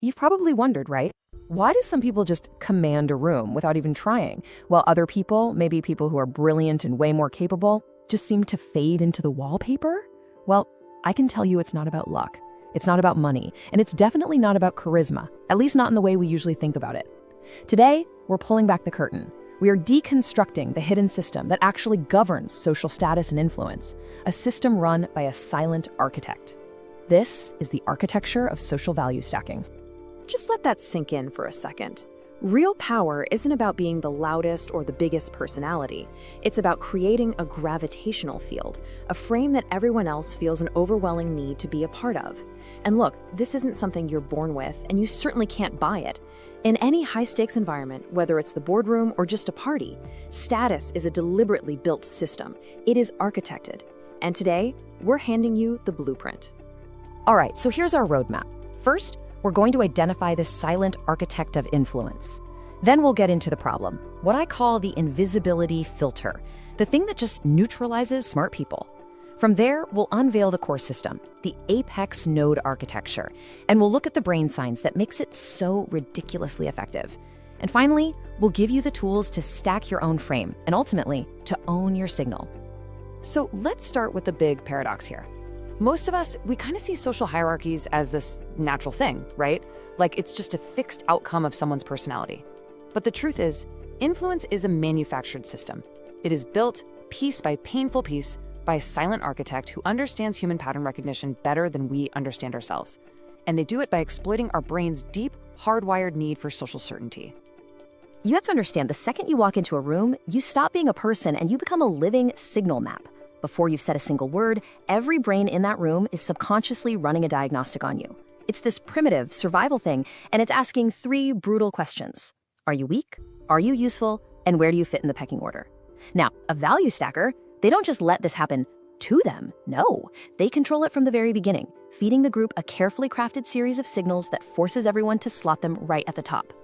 You've probably wondered, right? Why do some people just command a room without even trying, while other people, maybe people who are brilliant and way more capable, just seem to fade into the wallpaper? Well, I can tell you it's not about luck. It's not about money, and it's definitely not about charisma, at least not in the way we usually think about it. Today, we're pulling back the curtain. We are deconstructing the hidden system that actually governs social status and influence, a system run by a silent architect. This is the architecture of social value stacking. Just let that sink in for a second. Real power isn't about being the loudest or the biggest personality. It's about creating a gravitational field, a frame that everyone else feels an overwhelming need to be a part of. And look, this isn't something you're born with, and you certainly can't buy it. In any high-stakes environment, whether it's the boardroom or just a party, status is a deliberately built system. It is architected. And today, we're handing you the blueprint. All right, so here's our roadmap. First, we're going to identify the silent architect of influence. Then we'll get into the problem, what I call the invisibility filter, the thing that just neutralizes smart people. From there, we'll unveil the core system, the apex node architecture, and we'll look at the brain science that makes it so ridiculously effective. And finally, we'll give you the tools to stack your own frame and ultimately to own your signal. So let's start with the big paradox here. Most of us, we kind of see social hierarchies as this natural thing, right? Like it's just a fixed outcome of someone's personality. But the truth is, influence is a manufactured system. It is built piece by painful piece by a silent architect who understands human pattern recognition better than we understand ourselves. And they do it by exploiting our brain's deep, hardwired need for social certainty. You have to understand, the second you walk into a room, you stop being a person and you become a living signal map. Before you've said a single word, every brain in that room is subconsciously running a diagnostic on you. It's this primitive survival thing, and it's asking 3 brutal questions. Are you weak? Are you useful? And where do you fit in the pecking order? Now, a value stacker, they don't just let this happen to them. No, they control it from the very beginning, feeding the group a carefully crafted series of signals that forces everyone to slot them right at the top.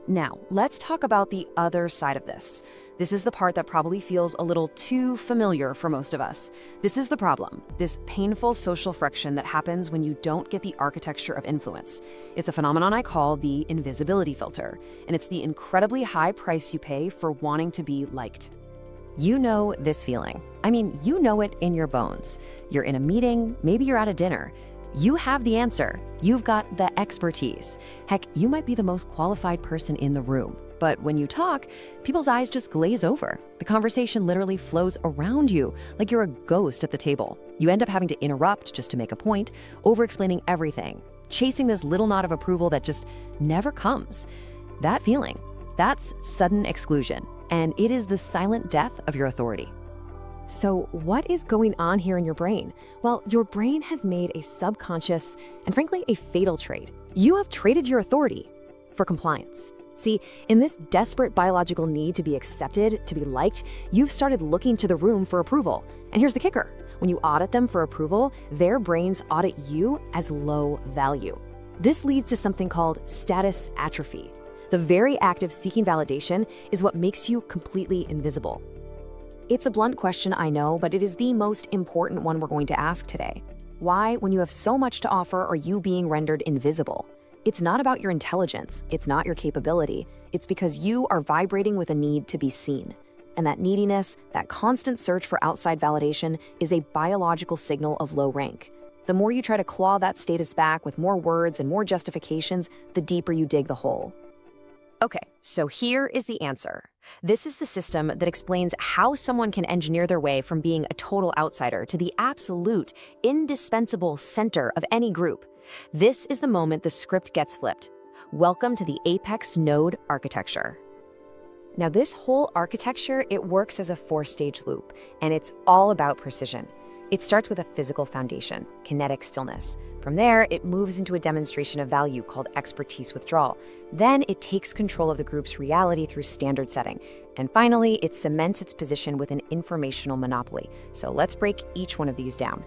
Now, let's talk about the other side of this. This is the part that probably feels a little too familiar for most of us. This is the problem, this painful social friction that happens when you don't get the architecture of influence. It's a phenomenon I call the invisibility filter, and it's the incredibly high price you pay for wanting to be liked. You know this feeling. I mean, you know it in your bones. You're in a meeting, maybe you're at a dinner. You have the answer. You've got the expertise. Heck, you might be the most qualified person in the room. But when you talk, people's eyes just glaze over. The conversation literally flows around you, like you're a ghost at the table. You end up having to interrupt just to make a point, over-explaining everything, chasing this little nod of approval that just never comes. That feeling, that's sudden exclusion, and it is the silent death of your authority. So what is going on here in your brain? Well, your brain has made a subconscious and frankly a fatal trade. You have traded your authority for compliance. See, in this desperate biological need to be accepted, to be liked, you've started looking to the room for approval. And here's the kicker. When you audit them for approval, their brains audit you as low value. This leads to something called status atrophy. The very act of seeking validation is what makes you completely invisible. It's a blunt question, I know, but it is the most important one we're going to ask today. Why, when you have so much to offer, are you being rendered invisible? It's not about your intelligence, it's not your capability, it's because you are vibrating with a need to be seen. And that neediness, that constant search for outside validation, is a biological signal of low rank. The more you try to claw that status back with more words and more justifications, the deeper you dig the hole. Okay, so here is the answer. This is the system that explains how someone can engineer their way from being a total outsider to the absolute, indispensable center of any group. This is the moment the script gets flipped. Welcome to the apex node architecture. Now, this whole architecture, it works as a 4-stage loop, and it's all about precision. It starts with a physical foundation, kinetic stillness. From there, it moves into a demonstration of value called expertise withdrawal. Then it takes control of the group's reality through standard setting. And finally, it cements its position with an informational monopoly. So let's break each one of these down.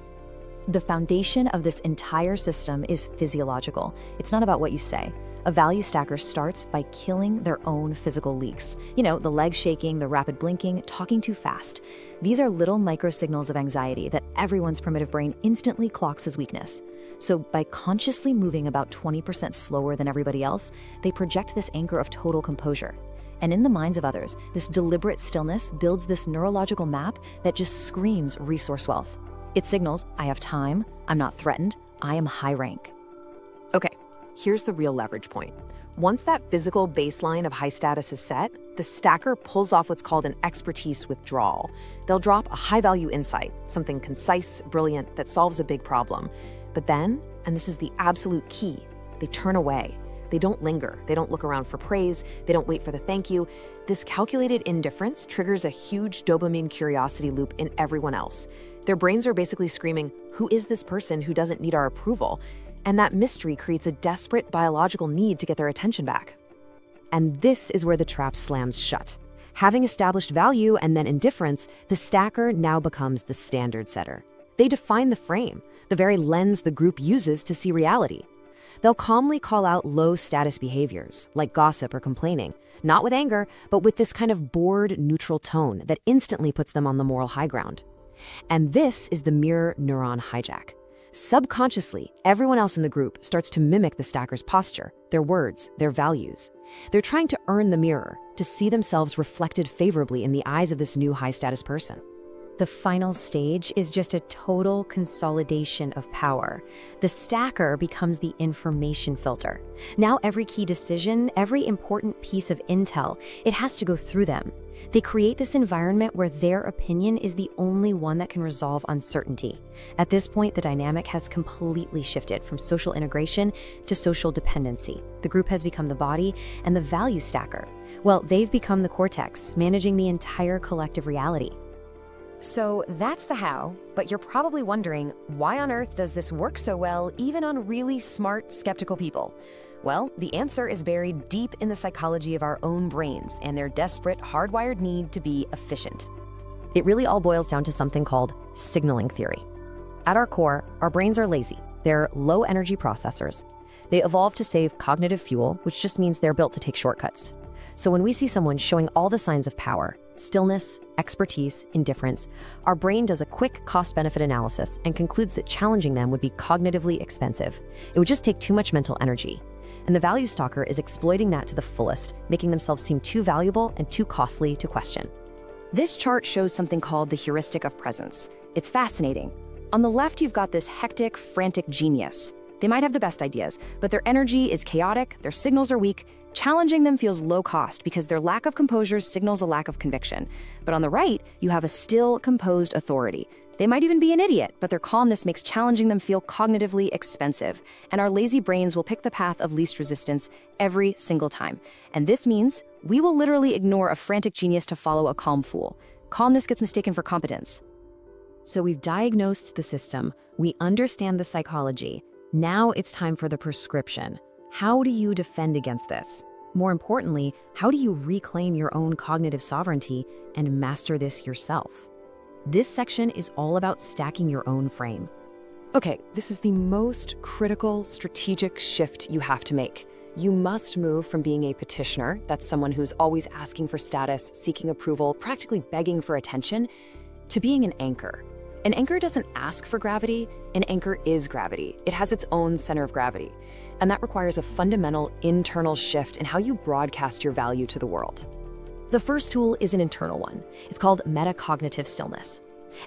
The foundation of this entire system is physiological. It's not about what you say. A value stacker starts by killing their own physical leaks. You know, the leg shaking, the rapid blinking, talking too fast. These are little microsignals of anxiety that everyone's primitive brain instantly clocks as weakness. So by consciously moving about 20% slower than everybody else, they project this anchor of total composure. And in the minds of others, this deliberate stillness builds this neurological map that just screams resource wealth. It signals, I have time, I'm not threatened, I am high rank. Okay, here's the real leverage point. Once that physical baseline of high status is set, the stacker pulls off what's called an expertise withdrawal. They'll drop a high-value insight, something concise, brilliant, that solves a big problem. But then, and this is the absolute key, they turn away. They don't linger. They don't look around for praise. They don't wait for the thank you. This calculated indifference triggers a huge dopamine curiosity loop in everyone else. Their brains are basically screaming, who is this person who doesn't need our approval? And that mystery creates a desperate biological need to get their attention back. And this is where the trap slams shut. Having established value and then indifference, the stacker now becomes the standard setter. They define the frame, the very lens the group uses to see reality. They'll calmly call out low-status behaviors, like gossip or complaining, not with anger, but with this kind of bored, neutral tone that instantly puts them on the moral high ground. And this is the mirror neuron hijack. Subconsciously, everyone else in the group starts to mimic the stacker's posture, their words, their values. They're trying to earn the mirror, to see themselves reflected favorably in the eyes of this new high-status person. The final stage is just a total consolidation of power. The stacker becomes the information filter. Now every key decision, every important piece of intel, it has to go through them. They create this environment where their opinion is the only one that can resolve uncertainty. At this point, the dynamic has completely shifted from social integration to social dependency. The group has become the body, and the value stacker, well, they've become the cortex, managing the entire collective reality. So that's the how, but you're probably wondering, why on earth does this work so well, even on really smart, skeptical people? Well, the answer is buried deep in the psychology of our own brains and their desperate, hardwired need to be efficient. It really all boils down to something called signaling theory. At our core, our brains are lazy. They're low-energy processors. They evolved to save cognitive fuel, which just means they're built to take shortcuts. So when we see someone showing all the signs of power, stillness, expertise, indifference, our brain does a quick cost-benefit analysis and concludes that challenging them would be cognitively expensive. It would just take too much mental energy. And the value stalker is exploiting that to the fullest, making themselves seem too valuable and too costly to question. This chart shows something called the heuristic of presence. It's fascinating. On the left, you've got this hectic, frantic genius. They might have the best ideas, but their energy is chaotic, their signals are weak. Challenging them feels low cost because their lack of composure signals a lack of conviction. But on the right, you have a still, composed authority. They might even be an idiot, but their calmness makes challenging them feel cognitively expensive. And our lazy brains will pick the path of least resistance every single time. And this means we will literally ignore a frantic genius to follow a calm fool. Calmness gets mistaken for competence. So we've diagnosed the system. We understand the psychology. Now it's time for the prescription. How do you defend against this? More importantly, how do you reclaim your own cognitive sovereignty and master this yourself? This section is all about stacking your own frame. Okay, this is the most critical strategic shift you have to make. You must move from being a petitioner, that's someone who's always asking for status, seeking approval, practically begging for attention, to being an anchor. An anchor doesn't ask for gravity, an anchor is gravity. It has its own center of gravity. And that requires a fundamental internal shift in how you broadcast your value to the world. The first tool is an internal one. It's called metacognitive stillness.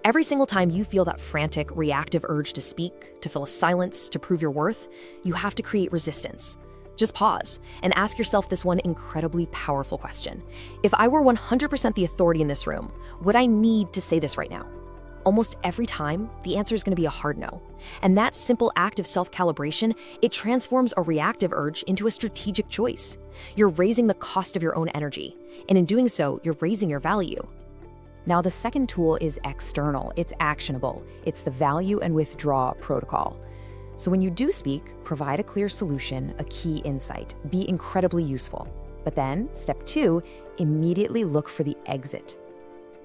Every single time you feel that frantic, reactive urge to speak, to fill a silence, to prove your worth, you have to create resistance. Just pause and ask yourself this one incredibly powerful question. If I were 100% the authority in this room, would I need to say this right now? Almost every time, the answer is going to be a hard no. And that simple act of self-calibration, it transforms a reactive urge into a strategic choice. You're raising the cost of your own energy, and in doing so, you're raising your value. Now, the second tool is external. It's actionable. It's the value and withdraw protocol. So when you do speak, provide a clear solution, a key insight. Be incredibly useful. But then, step 2, immediately look for the exit.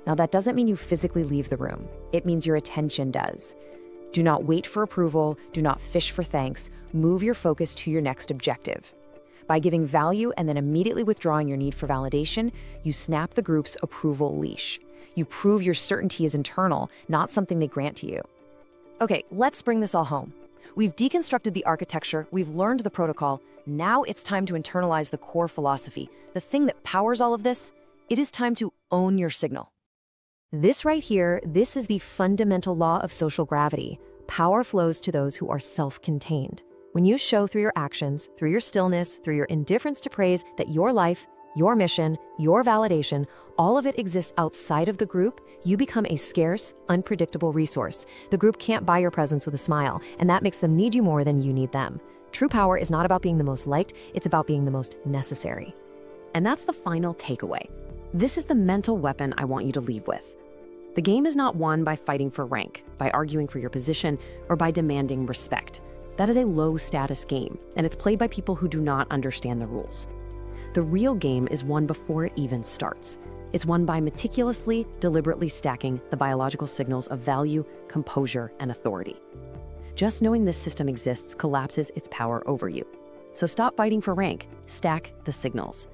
Now, that doesn't mean you physically leave the room. It means your attention does. Do not wait for approval. Do not fish for thanks. Move your focus to your next objective. By giving value and then immediately withdrawing your need for validation, you snap the group's approval leash. You prove your certainty is internal, not something they grant to you. Okay, let's bring this all home. We've deconstructed the architecture, we've learned the protocol. Now it's time to internalize the core philosophy, the thing that powers all of this. It is time to own your signal. This right here, this is the fundamental law of social gravity. Power flows to those who are self-contained. When you show through your actions, through your stillness, through your indifference to praise that your life, your mission, your validation, all of it exists outside of the group, you become a scarce, unpredictable resource. The group can't buy your presence with a smile, and that makes them need you more than you need them. True power is not about being the most liked, it's about being the most necessary. And that's the final takeaway. This is the mental weapon I want you to leave with. The game is not won by fighting for rank, by arguing for your position, or by demanding respect. That is a low-status game, and it's played by people who do not understand the rules. The real game is won before it even starts. It's won by meticulously, deliberately stacking the biological signals of value, composure, and authority. Just knowing this system exists collapses its power over you. So stop fighting for rank, stack the signals.